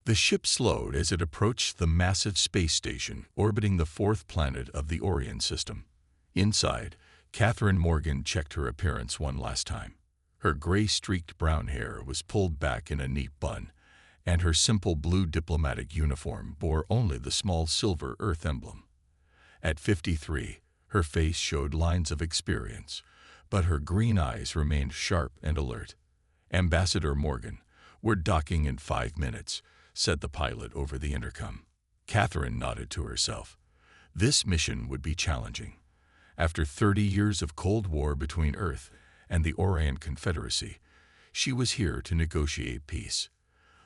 The ship slowed as it approached the massive space station orbiting the fourth planet of the Orion system. Inside, Catherine Morgan checked her appearance one last time. Her gray-streaked brown hair was pulled back in a neat bun, and her simple blue diplomatic uniform bore only the small silver Earth emblem. At 53, her face showed lines of experience, but her green eyes remained sharp and alert. "Ambassador Morgan, we're docking in 5 minutes," said the pilot over the intercom. Catherine nodded to herself. This mission would be challenging. After 30 years of Cold War between Earth and the Orion Confederacy, she was here to negotiate peace.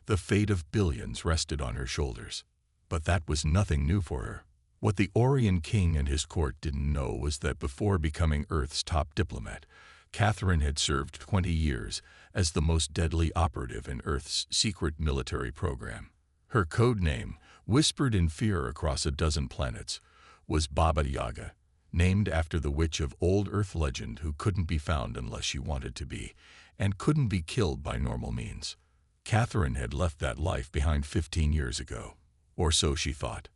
The fate of billions rested on her shoulders. But that was nothing new for her. What the Orion King and his court didn't know was that before becoming Earth's top diplomat, Catherine had served 20 years as the most deadly operative in Earth's secret military program. Her code name, whispered in fear across a dozen planets, was Baba Yaga, named after the witch of old Earth legend who couldn't be found unless she wanted to be, and couldn't be killed by normal means. Catherine had left that life behind 15 years ago, or so she thought.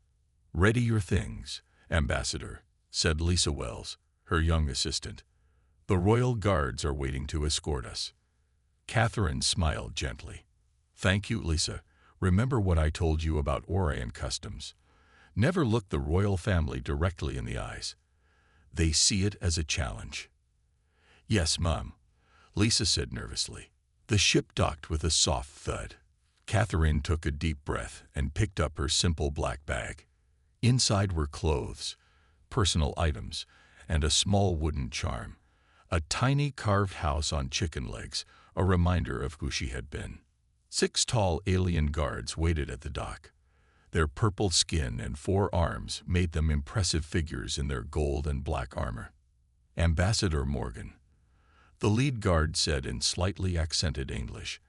"Ready your things, Ambassador," said Lisa Wells, her young assistant. "The royal guards are waiting to escort us." Catherine smiled gently. "Thank you, Lisa. Remember what I told you about Orion customs. Never look the royal family directly in the eyes. They see it as a challenge." "Yes, Mom," Lisa said nervously. The ship docked with a soft thud. Catherine took a deep breath and picked up her simple black bag. Inside were clothes, personal items, and a small wooden charm. A tiny carved house on chicken legs, a reminder of who she had been. 6 tall alien guards waited at the dock. Their purple skin and 4 arms made them impressive figures in their gold and black armor. "Ambassador Morgan," the lead guard said in slightly accented English,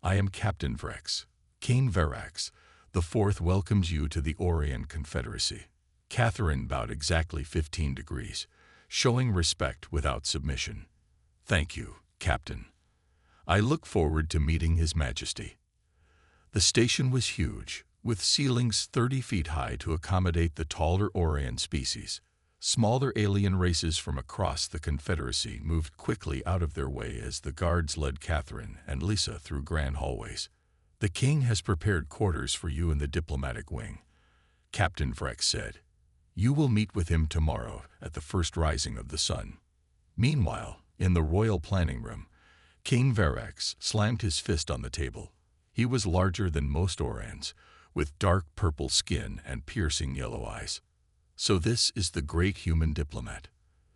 "I am Captain Vrex. Kane Verax, the Fourth welcomes you to the Orion Confederacy." Catherine bowed exactly 15 degrees, showing respect without submission. "Thank you, Captain. I look forward to meeting His Majesty." The station was huge, with ceilings 30 feet high to accommodate the taller Orion species. Smaller alien races from across the Confederacy moved quickly out of their way as the guards led Catherine and Lisa through grand hallways. "The King has prepared quarters for you in the diplomatic wing," Captain Vrex said. "You will meet with him tomorrow at the first rising of the sun." Meanwhile, in the royal planning room, King Verax slammed his fist on the table. He was larger than most Orions, with dark purple skin and piercing yellow eyes. "So this is the great human diplomat,"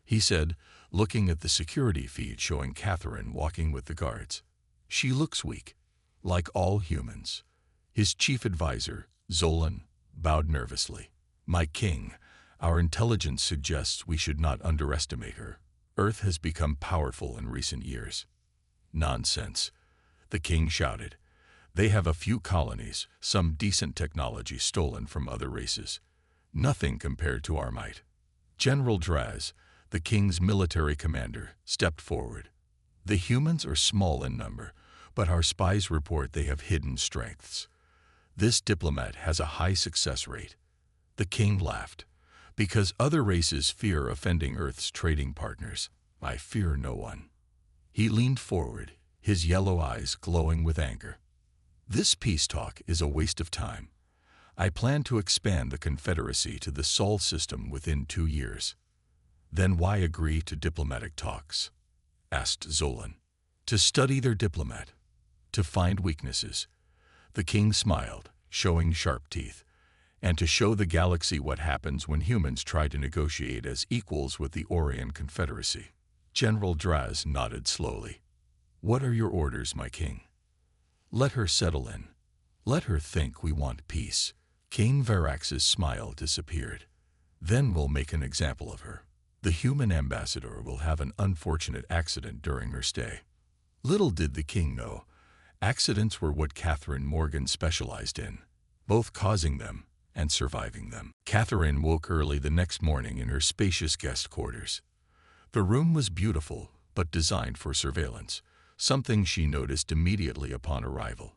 he said, looking at the security feed showing Catherine walking with the guards. "She looks weak, like all humans." His chief advisor, Zolan, bowed nervously. "My king, our intelligence suggests we should not underestimate her. Earth has become powerful in recent years." "Nonsense," the king shouted. "They have a few colonies, some decent technology stolen from other races. Nothing compared to our might." General Draz, the king's military commander, stepped forward. "The humans are small in number, but our spies report they have hidden strengths. This diplomat has a high success rate." The king laughed. "Because other races fear offending Earth's trading partners, I fear no one." He leaned forward, his yellow eyes glowing with anger. "This peace talk is a waste of time. I plan to expand the Confederacy to the Sol system within 2 years." "Then why agree to diplomatic talks?" asked Zolan. "To study their diplomat, to find weaknesses." The king smiled, showing sharp teeth, "and to show the galaxy what happens when humans try to negotiate as equals with the Orion Confederacy." General Draz nodded slowly. "What are your orders, my king?" "Let her settle in. Let her think we want peace." King Verax's smile disappeared. "Then we'll make an example of her. The human ambassador will have an unfortunate accident during her stay." Little did the king know, accidents were what Catherine Morgan specialized in, both causing them and surviving them. Catherine woke early the next morning in her spacious guest quarters. The room was beautiful, but designed for surveillance, something she noticed immediately upon arrival.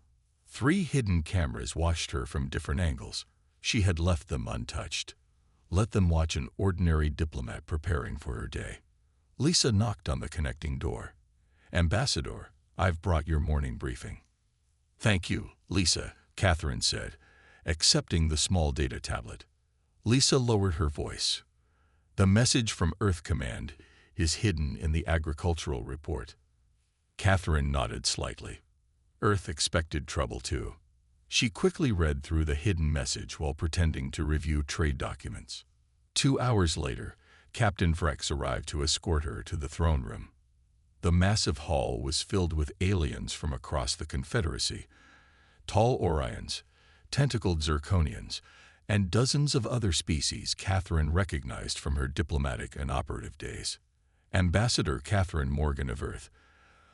3 hidden cameras watched her from different angles. She had left them untouched. Let them watch an ordinary diplomat preparing for her day. Lisa knocked on the connecting door. "Ambassador, I've brought your morning briefing." "Thank you, Lisa," Catherine said, accepting the small data tablet. Lisa lowered her voice. "The message from Earth Command is hidden in the agricultural report." Catherine nodded slightly. Earth expected trouble too. She quickly read through the hidden message while pretending to review trade documents. 2 hours later, Captain Vrex arrived to escort her to the throne room. The massive hall was filled with aliens from across the Confederacy, tall Orions, tentacled Zirconians, and dozens of other species Catherine recognized from her diplomatic and operative days. "Ambassador Catherine Morgan of Earth,"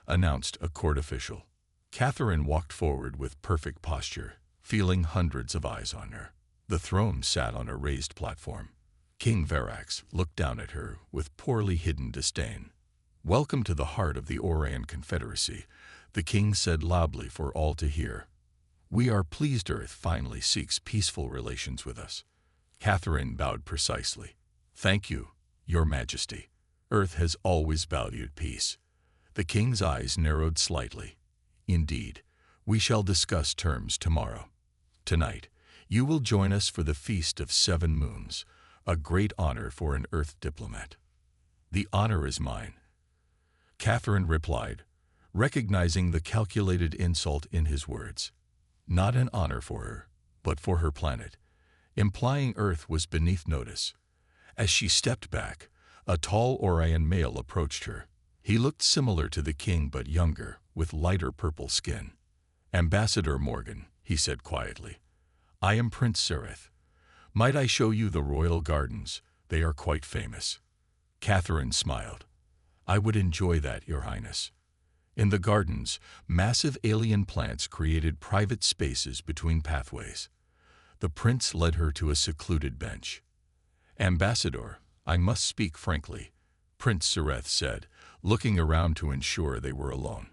announced a court official. Catherine walked forward with perfect posture, feeling hundreds of eyes on her. The throne sat on a raised platform. King Verax looked down at her with poorly hidden disdain. "Welcome to the heart of the Orion Confederacy," the king said loudly for all to hear. "We are pleased Earth finally seeks peaceful relations with us." Catherine bowed precisely. "Thank you, Your Majesty. Earth has always valued peace." The king's eyes narrowed slightly. "Indeed, we shall discuss terms tomorrow. Tonight, you will join us for the Feast of 7 Moons, a great honor for an Earth diplomat." "The honor is mine," Catherine replied, recognizing the calculated insult in his words. Not an honor for her, but for her planet, implying Earth was beneath notice. As she stepped back, a tall Orion male approached her. He looked similar to the king but younger, with lighter purple skin. "Ambassador Morgan," he said quietly, "I am Prince Sereth. Might I show you the royal gardens? They are quite famous." Catherine smiled. "I would enjoy that, Your Highness." In the gardens, massive alien plants created private spaces between pathways. The prince led her to a secluded bench. "Ambassador, I must speak frankly," Prince Sereth said, looking around to ensure they were alone.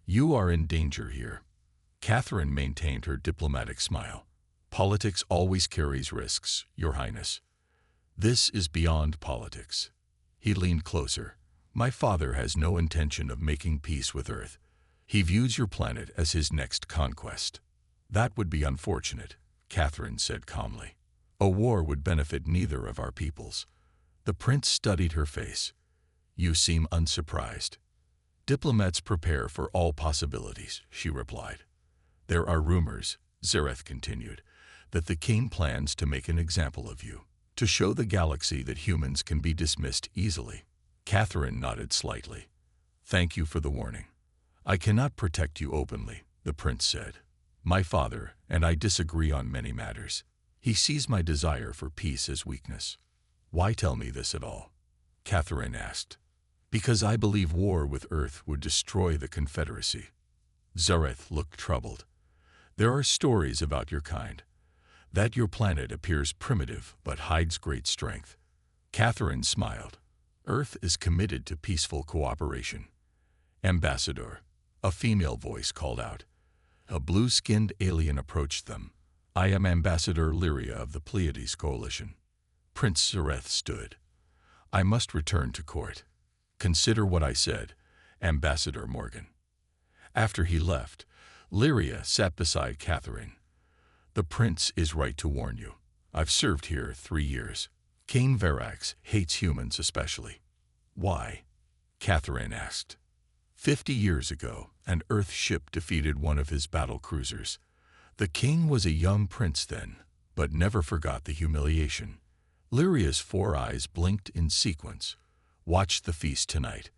"You are in danger here." Catherine maintained her diplomatic smile. "Politics always carries risks, Your Highness. This is beyond politics." He leaned closer. "My father has no intention of making peace with Earth. He views your planet as his next conquest." "That would be unfortunate," Catherine said calmly. "A war would benefit neither of our peoples." The prince studied her face. "You seem unsurprised." "Diplomats prepare for all possibilities," she replied. "There are rumors," Zereth continued, "that the king plans to make an example of you, to show the galaxy that humans can be dismissed easily." Catherine nodded slightly. "Thank you for the warning. I cannot protect you openly," the prince said. "My father and I disagree on many matters. He sees my desire for peace as weakness." "Why tell me this at all?" Catherine asked. "Because I believe war with Earth would destroy the Confederacy." Zareth looked troubled. "There are stories about your kind, that your planet appears primitive but hides great strength." Catherine smiled. "Earth is committed to peaceful cooperation." "Ambassador," a female voice called out. A blue-skinned alien approached them. "I am Ambassador Lyria of the Pleiades Coalition." Prince Zareth stood. "I must return to court. Consider what I said, Ambassador Morgan." After he left, Lyria sat beside Catherine. "The prince is right to warn you. I've served here 3 years. King Verax hates humans especially." "Why?" Catherine asked. 50 years ago, an Earth ship defeated one of his battle cruisers. The king was a young prince then, but never forgot the humiliation. Lyria's 4 eyes blinked in sequence. "Watch the feast tonight.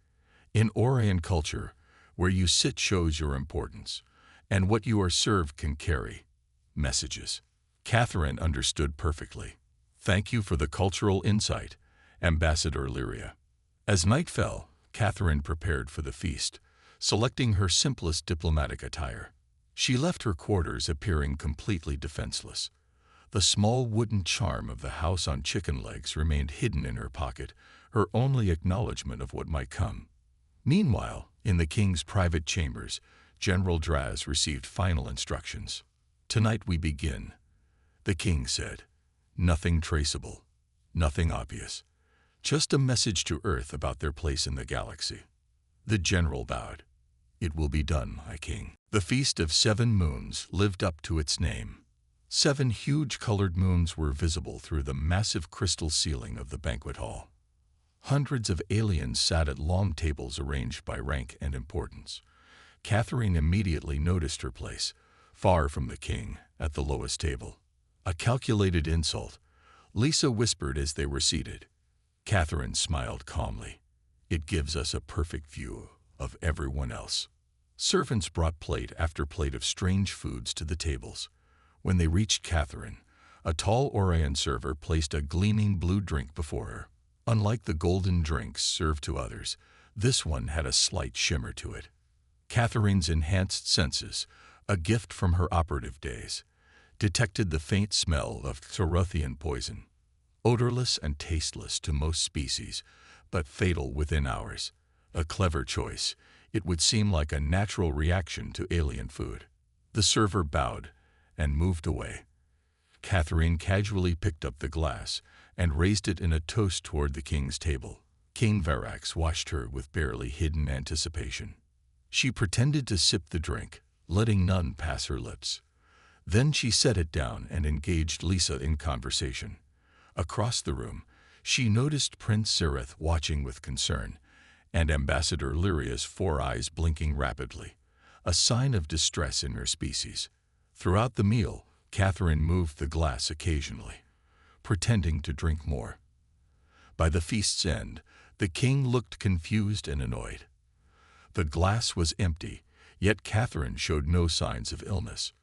In Orion culture, where you sit shows your importance, and what you are served can carry messages." Catherine understood perfectly. "Thank you for the cultural insight, Ambassador Lyria." As night fell, Catherine prepared for the feast, selecting her simplest diplomatic attire. She left her quarters appearing completely defenseless. The small wooden charm of the house on chicken legs remained hidden in her pocket, her only acknowledgement of what might come. Meanwhile, in the king's private chambers, General Draz received final instructions. "Tonight we begin," the king said. "Nothing traceable, nothing obvious. Just a message to Earth about their place in the galaxy." The general bowed. "It will be done, my king." The Feast of 7 Moons lived up to its name. 7 huge colored moons were visible through the massive crystal ceiling of the banquet hall. Hundreds of aliens sat at long tables arranged by rank and importance. Catherine immediately noticed her place, far from the king, at the lowest table. A calculated insult, Lisa whispered as they were seated. Catherine smiled calmly. "It gives us a perfect view of everyone else." Servants brought plate after plate of strange foods to the tables. When they reached Catherine, a tall Orion server placed a gleaming blue drink before her. Unlike the golden drinks served to others, this one had a slight shimmer to it. Catherine's enhanced senses, a gift from her operative days, detected the faint smell of Thorothian poison, odorless and tasteless to most species, but fatal within hours. A clever choice, it would seem like a natural reaction to alien food. The server bowed and moved away. Catherine casually picked up the glass and raised it in a toast toward the king's table. King Verax watched her with barely hidden anticipation. She pretended to sip the drink, letting none pass her lips. Then she set it down and engaged Lisa in conversation. Across the room, she noticed Prince Sirith watching with concern, and Ambassador Lyria's 4 eyes blinking rapidly, a sign of distress in her species. Throughout the meal, Catherine moved the glass occasionally, pretending to drink more. By the feast's end, the king looked confused and annoyed. The glass was empty, yet Catherine showed no signs of illness.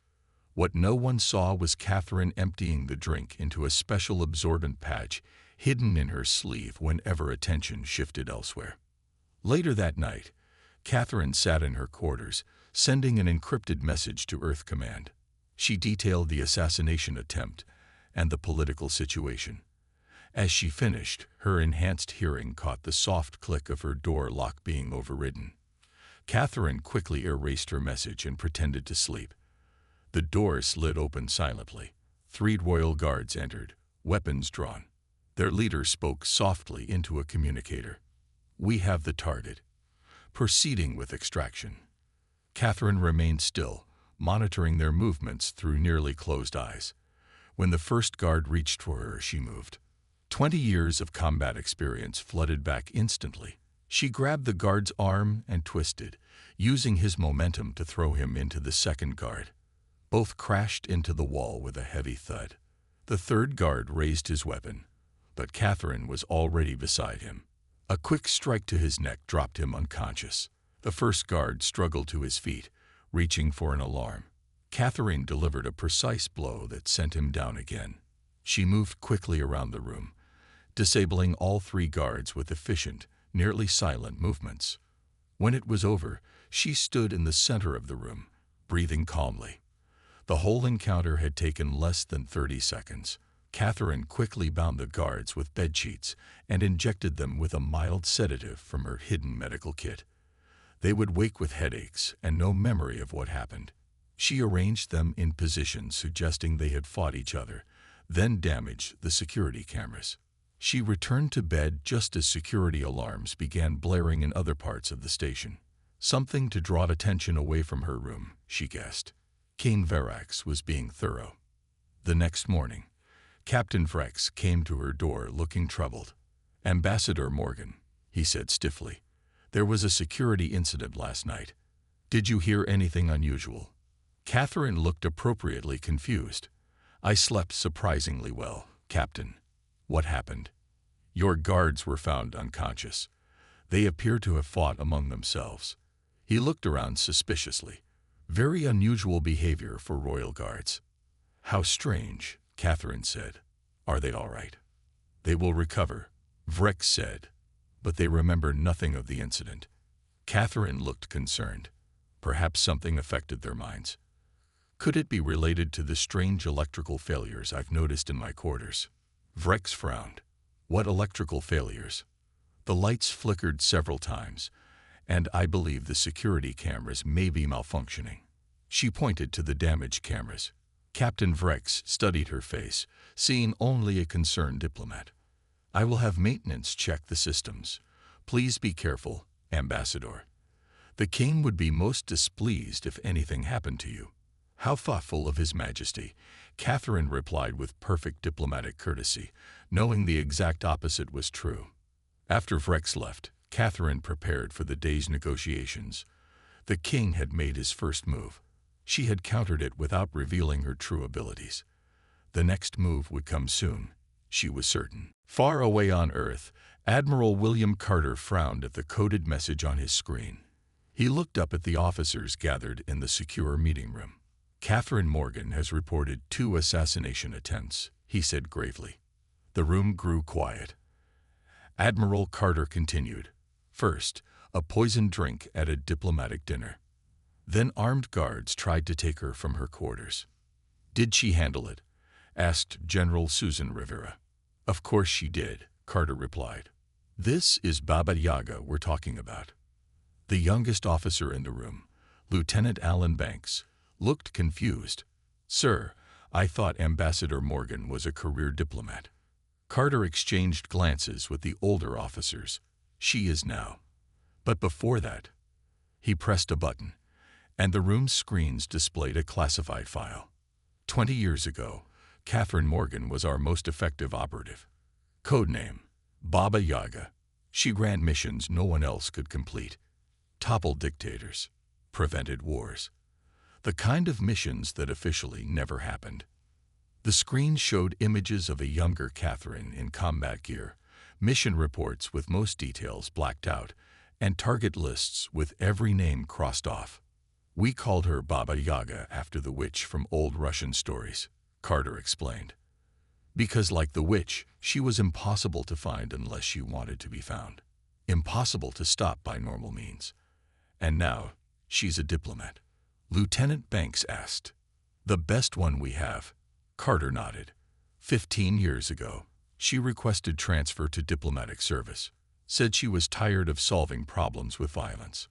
What no one saw was Catherine emptying the drink into a special absorbent patch hidden in her sleeve whenever attention shifted elsewhere. Later that night, Catherine sat in her quarters, sending an encrypted message to Earth Command. She detailed the assassination attempt and the political situation. As she finished, her enhanced hearing caught the soft click of her door lock being overridden. Catherine quickly erased her message and pretended to sleep. The door slid open silently. 3 royal guards entered, weapons drawn. Their leader spoke softly into a communicator. "We have the target. Proceeding with extraction." Catherine remained still, monitoring their movements through nearly closed eyes. When the first guard reached for her, she moved. 20 years of combat experience flooded back instantly. She grabbed the guard's arm and twisted, using his momentum to throw him into the second guard. Both crashed into the wall with a heavy thud. The third guard raised his weapon, but Catherine was already beside him. A quick strike to his neck dropped him unconscious. The first guard struggled to his feet, reaching for an alarm. Catherine delivered a precise blow that sent him down again. She moved quickly around the room, disabling all 3 guards with efficient, nearly silent movements. When it was over, she stood in the center of the room, breathing calmly. The whole encounter had taken less than 30 seconds. Catherine quickly bound the guards with bedsheets and injected them with a mild sedative from her hidden medical kit. They would wake with headaches and no memory of what happened. She arranged them in positions suggesting they had fought each other, then damaged the security cameras. She returned to bed just as security alarms began blaring in other parts of the station. Something to draw attention away from her room, she guessed. King Verax was being thorough. The next morning, Captain Vrex came to her door looking troubled. "Ambassador Morgan," he said stiffly, "there was a security incident last night. Did you hear anything unusual?" Catherine looked appropriately confused. "I slept surprisingly well, Captain." "What happened?" "Your guards were found unconscious. They appear to have fought among themselves." He looked around suspiciously. Very unusual behavior for royal guards. "How strange," Catherine said. "Are they all right?" "They will recover," Vrex said, "but they remember nothing of the incident." Catherine looked concerned. Perhaps something affected their minds. "Could it be related to the strange electrical failures I've noticed in my quarters?" Vrex frowned. "What electrical failures?" The lights flickered several times, and I believe the security cameras may be malfunctioning." She pointed to the damaged cameras. Captain Vrex studied her face, seeing only a concerned diplomat. "I will have maintenance check the systems. Please be careful, Ambassador. The king would be most displeased if anything happened to you." "How thoughtful of His Majesty," Catherine replied with perfect diplomatic courtesy, knowing the exact opposite was true. After Vrex left, Catherine prepared for the day's negotiations. The king had made his first move. She had countered it without revealing her true abilities. The next move would come soon, she was certain. Far away on Earth, Admiral William Carter frowned at the coded message on his screen. He looked up at the officers gathered in the secure meeting room. "Catherine Morgan has reported 2 assassination attempts," he said gravely. The room grew quiet. Admiral Carter continued. "First, a poisoned drink at a diplomatic dinner. Then armed guards tried to take her from her quarters." "Did she handle it?" asked General Susan Rivera. "Of course she did," Carter replied. "This is Baba Yaga we're talking about." The youngest officer in the room, Lieutenant Alan Banks, looked confused. "Sir, I thought Ambassador Morgan was a career diplomat." Carter exchanged glances with the older officers. "She is now. But before that..." He pressed a button, and the room's screens displayed a classified file. 20 years ago, Catherine Morgan was our most effective operative. Codename, Baba Yaga. She ran missions no one else could complete. Toppled dictators. Prevented wars. The kind of missions that officially never happened. The screen showed images of a younger Catherine in combat gear, mission reports with most details blacked out, and target lists with every name crossed off. "We called her Baba Yaga after the witch from old Russian stories," Carter explained. "Because like the witch, she was impossible to find unless she wanted to be found. Impossible to stop by normal means. And now, she's a diplomat." Lieutenant Banks asked. "The best one we have." Carter nodded. 15 years ago, she requested transfer to diplomatic service. Said she was tired of solving problems with violence.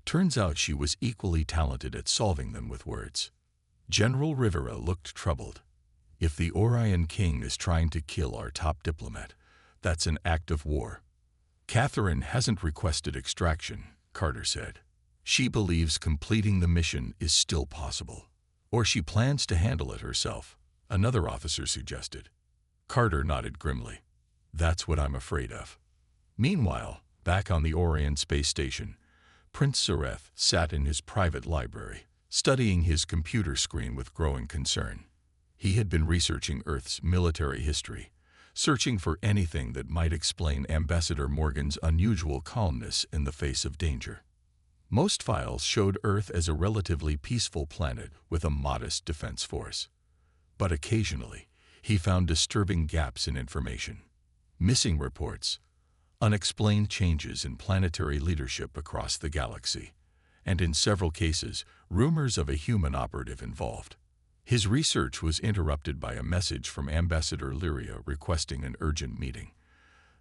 Turns out she was equally talented at solving them with words. General Rivera looked troubled. "If the Orion King is trying to kill our top diplomat, that's an act of war." "Catherine hasn't requested extraction," Carter said. "She believes completing the mission is still possible. Or she plans to handle it herself," another officer suggested. Carter nodded grimly. "That's what I'm afraid of." Meanwhile, back on the Orion space station, Prince Zareth sat in his private library, studying his computer screen with growing concern. He had been researching Earth's military history, searching for anything that might explain Ambassador Morgan's unusual calmness in the face of danger. Most files showed Earth as a relatively peaceful planet with a modest defense force. But occasionally, he found disturbing gaps in information. Missing reports, unexplained changes in planetary leadership across the galaxy, and in several cases, rumors of a human operative involved. His research was interrupted by a message from Ambassador Lyria requesting an urgent meeting.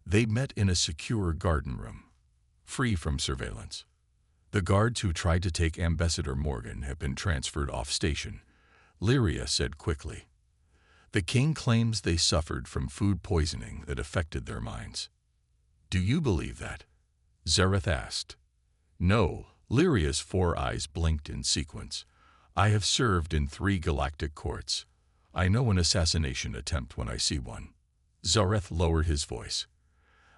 They met in a secure garden room, free from surveillance. The guards who tried to take Ambassador Morgan have been transferred off station, Lyria said quickly. The king claims they suffered from food poisoning that affected their minds. "Do you believe that?" Zareth asked. "No," Lyria's 4 eyes blinked in sequence. "I have served in 3 galactic courts. I know an assassination attempt when I see one." Zareth lowered his voice.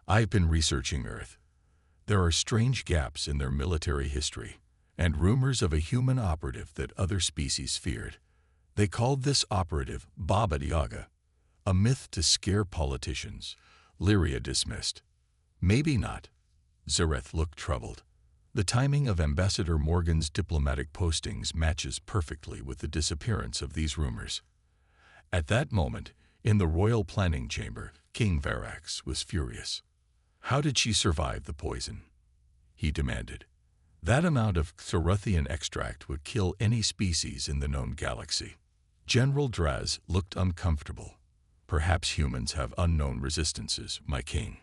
"I've been researching Earth. There are strange gaps in their military history, and rumors of a human operative that other species feared. They called this operative Baba Yaga, a myth to scare politicians," Lyria dismissed. "Maybe not." Zareth looked troubled. The timing of Ambassador Morgan's diplomatic postings matches perfectly with the disappearance of these rumors. At that moment, in the royal planning chamber, King Varax was furious. "How did she survive the poison?" he demanded. "That amount of Xorothian extract would kill any species in the known galaxy." General Draz looked uncomfortable. "Perhaps humans have unknown resistances, my king."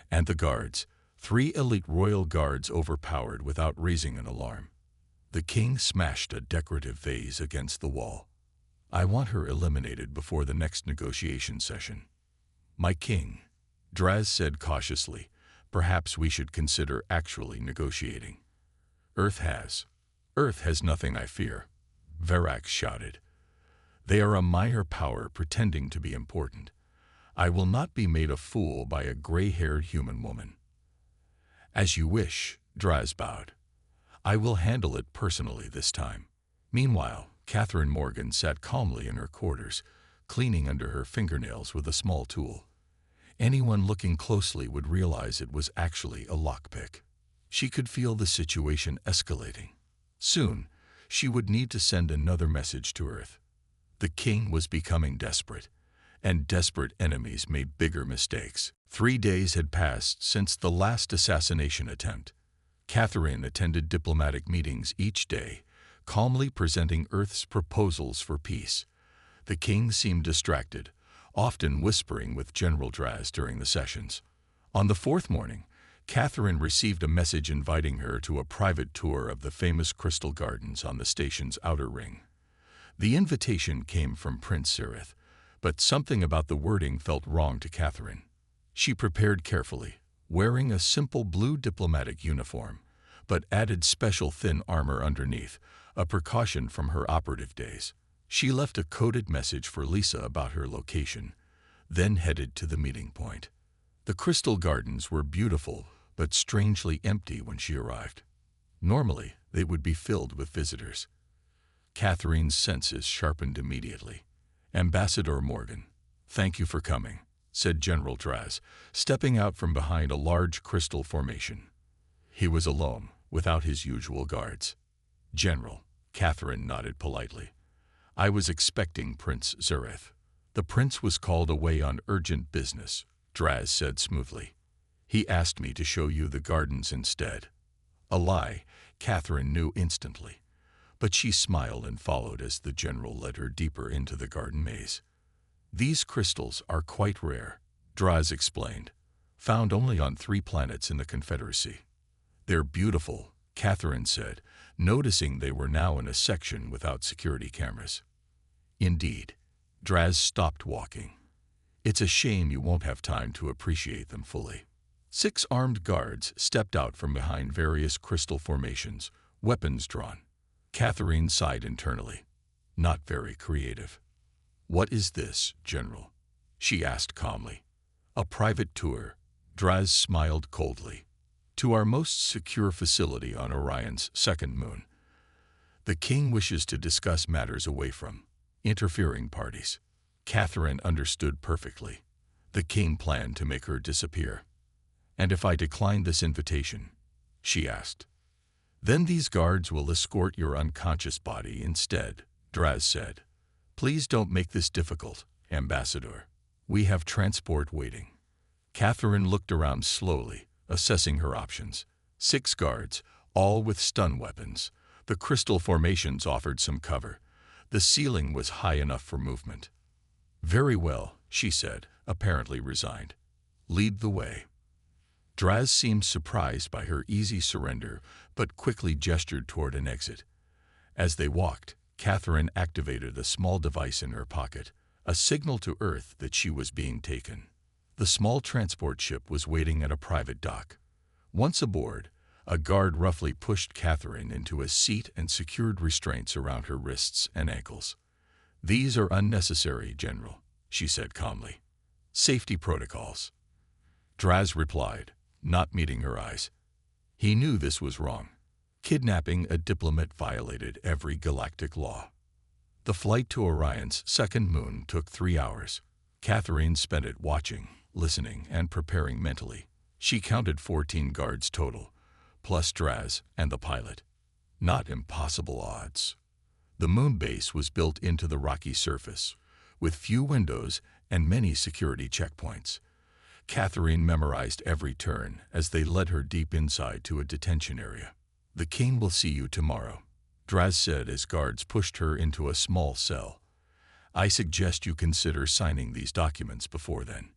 And the guards, 3 elite royal guards overpowered without raising an alarm. The king smashed a decorative vase against the wall. I want her eliminated before the next negotiation session. My king, Draz said cautiously, perhaps we should consider actually negotiating. Earth has nothing I fear, Verax shouted. They are a minor power pretending to be important. I will not be made a fool by a gray-haired human woman. As you wish, Draz bowed. I will handle it personally this time. Meanwhile, Catherine Morgan sat calmly in her quarters, cleaning under her fingernails with a small tool. Anyone looking closely would realize it was actually a lockpick. She could feel the situation escalating. Soon, she would need to send another message to Earth. The king was becoming desperate, and desperate enemies made bigger mistakes. 3 days had passed since the last assassination attempt. Catherine attended diplomatic meetings each day, calmly presenting Earth's proposals for peace. The king seemed distracted, often whispering with General Draz during the sessions. On the 4th morning, Catherine received a message inviting her to a private tour of the famous crystal gardens on the station's outer ring. The invitation came from Prince Sirith, but something about the wording felt wrong to Catherine. She prepared carefully, wearing a simple blue diplomatic uniform, but added special thin armor underneath, a precaution from her operative days. She left a coded message for Lisa about her location, then headed to the meeting point. The crystal gardens were beautiful, but strangely empty when she arrived. Normally, they would be filled with visitors. Catherine's senses sharpened immediately. Ambassador Morgan, thank you for coming, said General Draz, stepping out from behind a large crystal formation. He was alone, without his usual guards. General, Catherine nodded politely. I was expecting Prince Zurith. The prince was called away on urgent business, Draz said smoothly. He asked me to show you the gardens instead. A lie, Catherine knew instantly. But she smiled and followed as the general led her deeper into the garden maze. These crystals are quite rare, Draz explained, found only on 3 planets in the Confederacy. They're beautiful, Catherine said, noticing they were now in a section without security cameras. Indeed, Draz stopped walking. It's a shame you won't have time to appreciate them fully. 6 armed guards stepped out from behind various crystal formations, weapons drawn. Catherine sighed internally. Not very creative. What is this, General? She asked calmly. A private tour, Draz smiled coldly. To our most secure facility on Orion's 2nd moon. The king wishes to discuss matters away from interfering parties. Catherine understood perfectly. The king planned to make her disappear. And if I decline this invitation? She asked. Then these guards will escort your unconscious body instead, Draz said. Please don't make this difficult, Ambassador. We have transport waiting. Catherine looked around slowly, assessing her options. 6 guards, all with stun weapons. The crystal formations offered some cover. The ceiling was high enough for movement. Very well, she said, apparently resigned. Lead the way. Draz seemed surprised by her easy surrender, but quickly gestured toward an exit. As they walked, Catherine activated a small device in her pocket, a signal to Earth that she was being taken. The small transport ship was waiting at a private dock. Once aboard, a guard roughly pushed Catherine into a seat and secured restraints around her wrists and ankles. These are unnecessary, General, she said calmly. Safety protocols. Draz replied, not meeting her eyes. He knew this was wrong. Kidnapping a diplomat violated every galactic law. The flight to Orion's 2nd moon took 3 hours. Catherine spent it watching, listening, and preparing mentally. She counted 14 guards total, plus Draz and the pilot. Not impossible odds. The moon base was built into the rocky surface, with few windows and many security checkpoints. Catherine memorized every turn as they led her deep inside to a detention area. The king will see you tomorrow, Draz said as guards pushed her into a small cell. I suggest you consider signing these documents before then.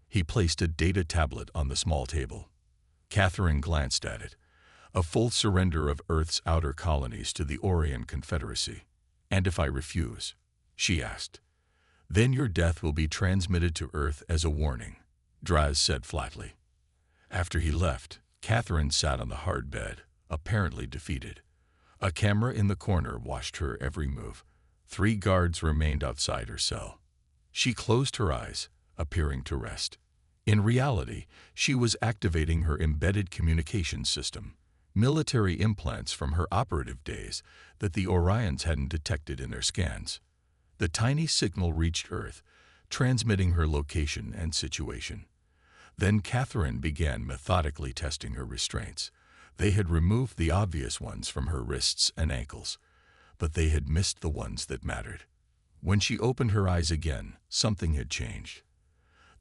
He placed a data tablet on the small table. Catherine glanced at it. A full surrender of Earth's outer colonies to the Orion Confederacy. And if I refuse? She asked. Then your death will be transmitted to Earth as a warning, Draz said flatly. After he left, Catherine sat on the hard bed, apparently defeated. A camera in the corner watched her every move. 3 guards remained outside her cell. She closed her eyes, appearing to rest. In reality, she was activating her embedded communication system, military implants from her operative days that the Orions hadn't detected in their scans. The tiny signal reached Earth, transmitting her location and situation. Then Catherine began methodically testing her restraints. They had removed the obvious ones from her wrists and ankles, but they had missed the ones that mattered. When she opened her eyes again, something had changed.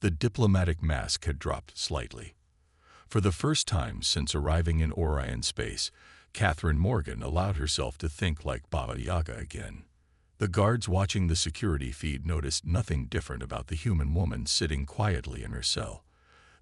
The diplomatic mask had dropped slightly. For the first time since arriving in Orion space, Catherine Morgan allowed herself to think like Baba Yaga again. The guards watching the security feed noticed nothing different about the human woman sitting quietly in her cell.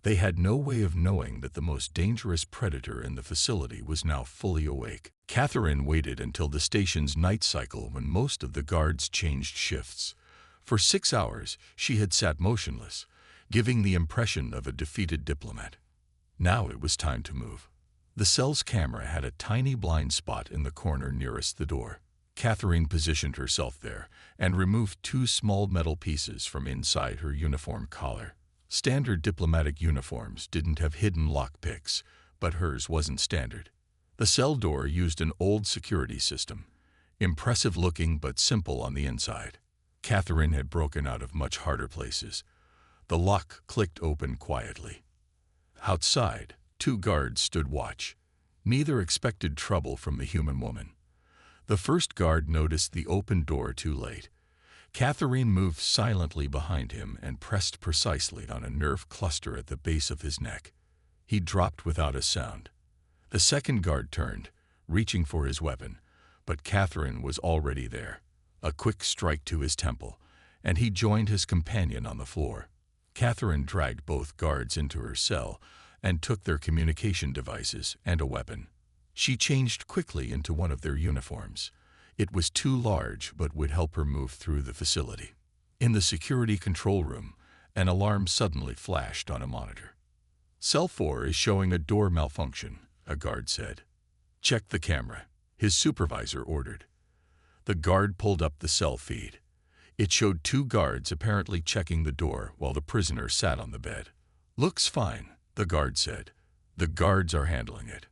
They had no way of knowing that the most dangerous predator in the facility was now fully awake. Catherine waited until the station's night cycle when most of the guards changed shifts. For 6 hours, she had sat motionless, giving the impression of a defeated diplomat. Now it was time to move. The cell's camera had a tiny blind spot in the corner nearest the door. Catherine positioned herself there and removed 2 small metal pieces from inside her uniform collar. Standard diplomatic uniforms didn't have hidden lockpicks, but hers wasn't standard. The cell door used an old security system, impressive looking but simple on the inside. Catherine had broken out of much harder places. The lock clicked open quietly. Outside, 2 guards stood watch. Neither expected trouble from the human woman. The first guard noticed the open door too late. Catherine moved silently behind him and pressed precisely on a nerve cluster at the base of his neck. He dropped without a sound. The second guard turned, reaching for his weapon, but Catherine was already there. A quick strike to his temple, and he joined his companion on the floor. Catherine dragged both guards into her cell and took their communication devices and a weapon. She changed quickly into one of their uniforms. It was too large but would help her move through the facility. In the security control room, an alarm suddenly flashed on a monitor. Cell 4 is showing a door malfunction, a guard said. Check the camera, his supervisor ordered. The guard pulled up the cell feed. It showed 2 guards apparently checking the door while the prisoner sat on the bed. Looks fine, the guard said. The guards are handling it.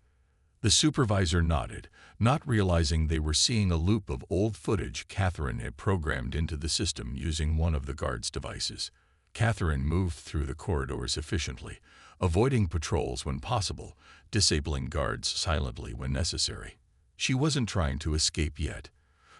The supervisor nodded, not realizing they were seeing a loop of old footage Catherine had programmed into the system using one of the guards' devices. Catherine moved through the corridors efficiently, avoiding patrols when possible, disabling guards silently when necessary. She wasn't trying to escape yet.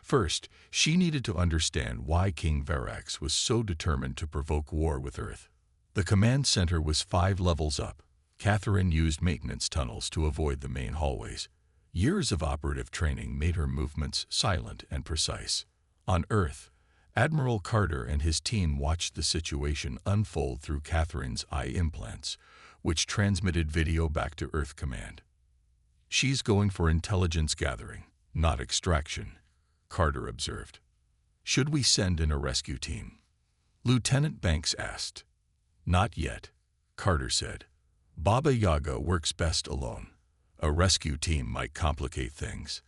First, she needed to understand why King Verax was so determined to provoke war with Earth. The command center was 5 levels up. Catherine used maintenance tunnels to avoid the main hallways. Years of operative training made her movements silent and precise. On Earth, Admiral Carter and his team watched the situation unfold through Catherine's eye implants, which transmitted video back to Earth Command. She's going for intelligence gathering, not extraction, Carter observed. Should we send in a rescue team? Lieutenant Banks asked. Not yet, Carter said. Baba Yaga works best alone. A rescue team might complicate things.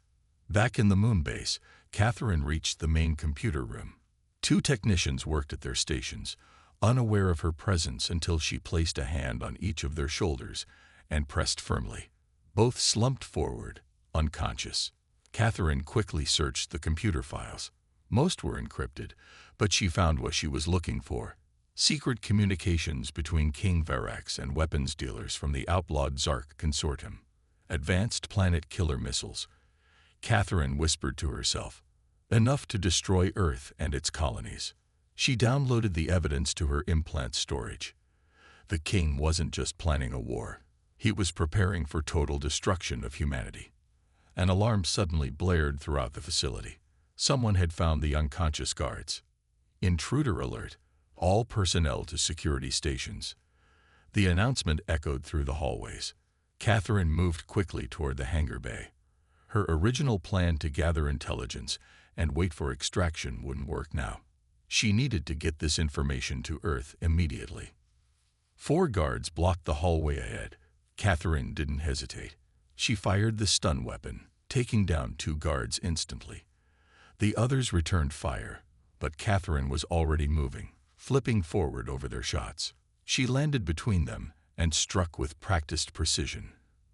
Back in the moon base, Catherine reached the main computer room. 2 technicians worked at their stations, unaware of her presence until she placed a hand on each of their shoulders and pressed firmly. Both slumped forward, unconscious. Catherine quickly searched the computer files. Most were encrypted, but she found what she was looking for. Secret communications between King Verax and weapons dealers from the outlawed Zark consortium. Advanced planet killer missiles. Catherine whispered to herself. Enough to destroy Earth and its colonies. She downloaded the evidence to her implant storage. The king wasn't just planning a war. He was preparing for total destruction of humanity. An alarm suddenly blared throughout the facility. Someone had found the unconscious guards. Intruder alert. All personnel to security stations. The announcement echoed through the hallways. Catherine moved quickly toward the hangar bay. Her original plan to gather intelligence and wait for extraction wouldn't work now. She needed to get this information to Earth immediately. 4 guards blocked the hallway ahead. Catherine didn't hesitate. She fired the stun weapon, taking down 2 guards instantly. The others returned fire, but Catherine was already moving, flipping forward over their shots. She landed between them and struck with practiced precision.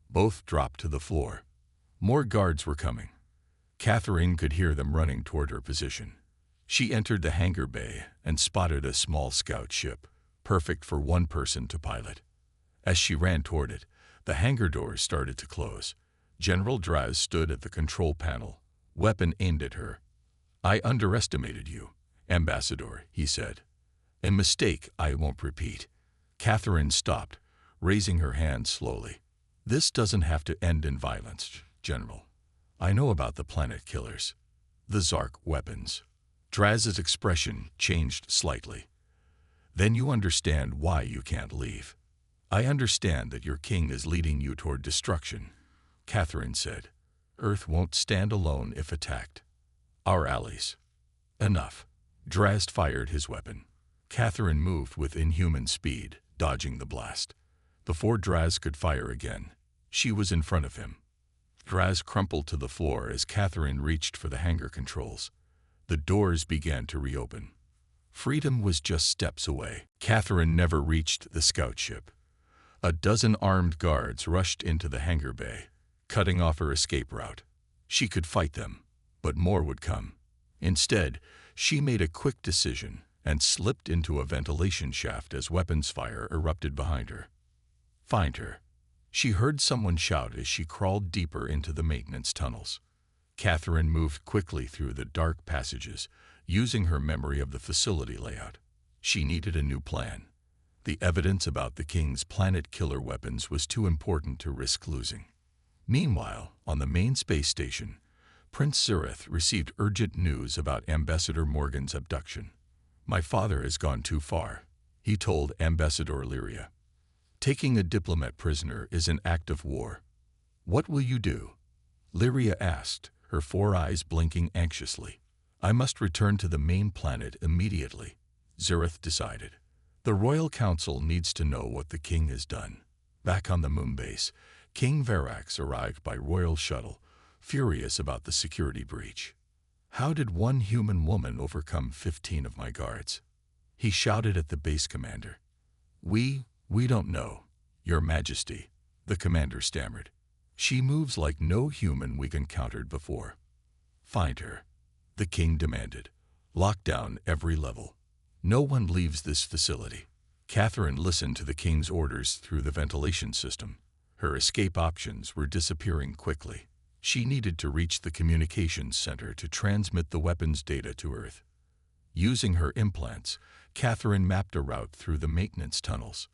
Both dropped to the floor. More guards were coming. Catherine could hear them running toward her position. She entered the hangar bay and spotted a small scout ship, perfect for one person to pilot. As she ran toward it, the hangar doors started to close. General Draz stood at the control panel, weapon aimed at her. "I underestimated you, Ambassador," he said. "A mistake I won't repeat." Catherine stopped, raising her hand slowly. "This doesn't have to end in violence, General. I know about the planet killers, the Zark weapons." Draz's expression changed slightly. "Then you understand why you can't leave." "I understand that your king is leading you toward destruction," Catherine said. "Earth won't stand alone if attacked. Our allies." "Enough." Draz fired his weapon. Catherine moved with inhuman speed, dodging the blast. Before Draz could fire again, she was in front of him. Draz crumpled to the floor as Catherine reached for the hangar controls. The doors began to reopen. Freedom was just steps away. Catherine never reached the scout ship. A dozen armed guards rushed into the hangar bay, cutting off her escape route. She could fight them, but more would come. Instead, she made a quick decision and slipped into a ventilation shaft as weapons fire erupted behind her. "Find her." She heard someone shout as she crawled deeper into the maintenance tunnels. Catherine moved quickly through the dark passages, using her memory of the facility layout. She needed a new plan. The evidence about the King's planet killer weapons was too important to risk losing. Meanwhile, on the main space station, Prince Zurith received urgent news about Ambassador Morgan's abduction. "My father has gone too far," he told Ambassador Lyria. "Taking a diplomat prisoner is an act of war. What will you do?" Lyria asked, her 4 eyes blinking anxiously. "I must return to the main planet immediately," Zurith decided. "The Royal Council needs to know what the King has done." Back on the moon base, King Verax arrived by royal shuttle, furious about the security breach. "How did one human woman overcome 15 of my guards?" he shouted at the base commander. We don't know, Your Majesty," the commander stammered. "She moves like no human we've encountered before." "Find her," the king demanded. "Lock down every level. No one leaves this facility." Catherine listened to the king's orders through the ventilation system. Her escape options were disappearing quickly. She needed to reach the communications center to transmit the weapons data to Earth. Using her implants, Catherine mapped a route through the maintenance tunnels.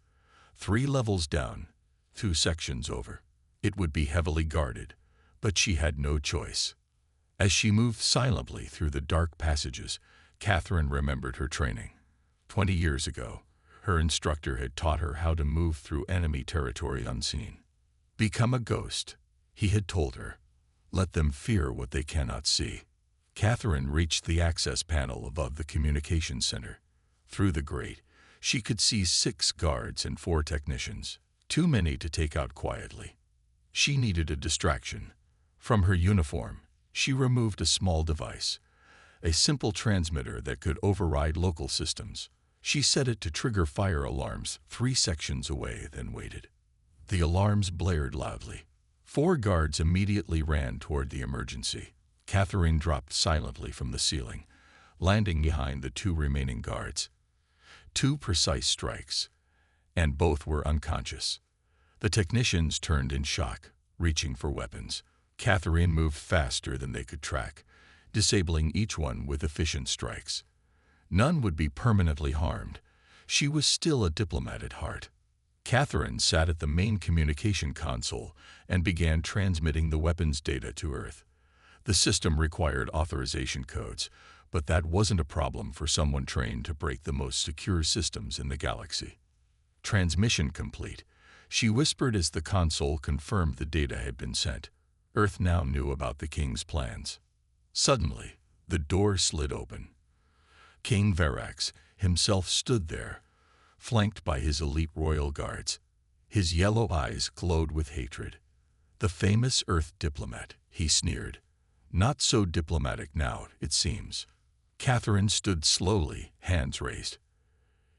3 levels down, 2 sections over. It would be heavily guarded, but she had no choice. As she moved silently through the dark passages, Catherine remembered her training. 20 years ago, her instructor had taught her how to move through enemy territory unseen. "Become a ghost," he had told her. "Let them fear what they cannot see." Catherine reached the access panel above the communications center. Through the grate, she could see 6 guards and 4 technicians, too many to take out quietly. She needed a distraction. From her uniform, she removed a small device, a simple transmitter that could override local systems. She set it to trigger fire alarms 3 sections away, then waited. The alarms blared loudly. 4 guards immediately ran toward the emergency. Catherine dropped silently from the ceiling, landing behind the 2 remaining guards. 2 precise strikes, and both were unconscious. The technicians turned in shock, reaching for weapons. Catherine moved faster than they could track, disabling each one with efficient strikes. None would be permanently harmed. She was still a diplomat at heart. Catherine sat at the main communication console and began transmitting the weapons data to Earth. The system required authorization codes, but that wasn't a problem for someone trained to break the most secure systems in the galaxy. Transmission complete, she whispered as the console confirmed the data had been sent. Earth now knew about the king's plans. Suddenly, the door slid open. King Verax himself stood there, flanked by his elite royal guards. His yellow eyes glowed with hatred. "The famous Earth diplomat," he sneered. "Not so diplomatic now, it seems." Catherine stood slowly, hands raised.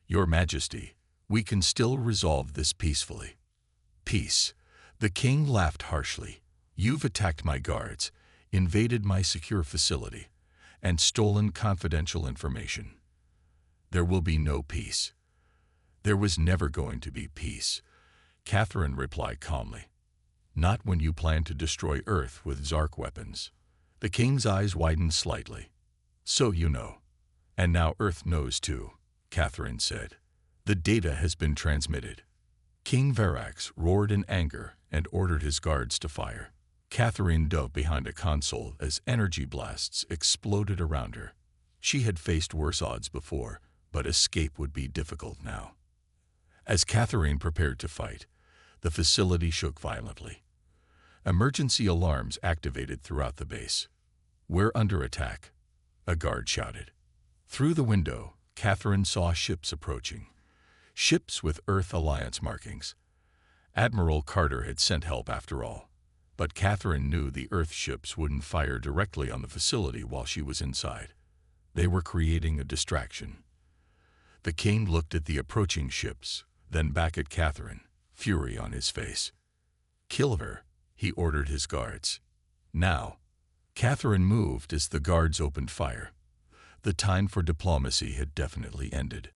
"Your Majesty, we can still resolve this peacefully." "Peace?" The king laughed harshly. "You've attacked my guards, invaded my secure facility, and stolen confidential information. There will be no peace." "There was never going to be peace," Catherine replied calmly. "Not when you plan to destroy Earth with Zark weapons." The king's eyes widened slightly. "So you know. And now Earth knows too," Catherine said. "The data has been transmitted." King Verax roared in anger and ordered his guards to fire. Catherine dove behind a console as energy blasts exploded around her. She had faced worse odds before, but escape would be difficult now. As Catherine prepared to fight, the facility shook violently. Emergency alarms activated throughout the base. "We're under attack," a guard shouted. Through the window, Catherine saw ships approaching. Ships with Earth Alliance markings. Admiral Carter had sent help after all. But Catherine knew the Earth ships wouldn't fire directly on the facility while she was inside. They were creating a distraction. The king looked at the approaching ships, then back at Catherine, fury on his face. "Kill her," he ordered his guards. "Now." Catherine moved as the guards opened fire. The time for diplomacy had definitely ended.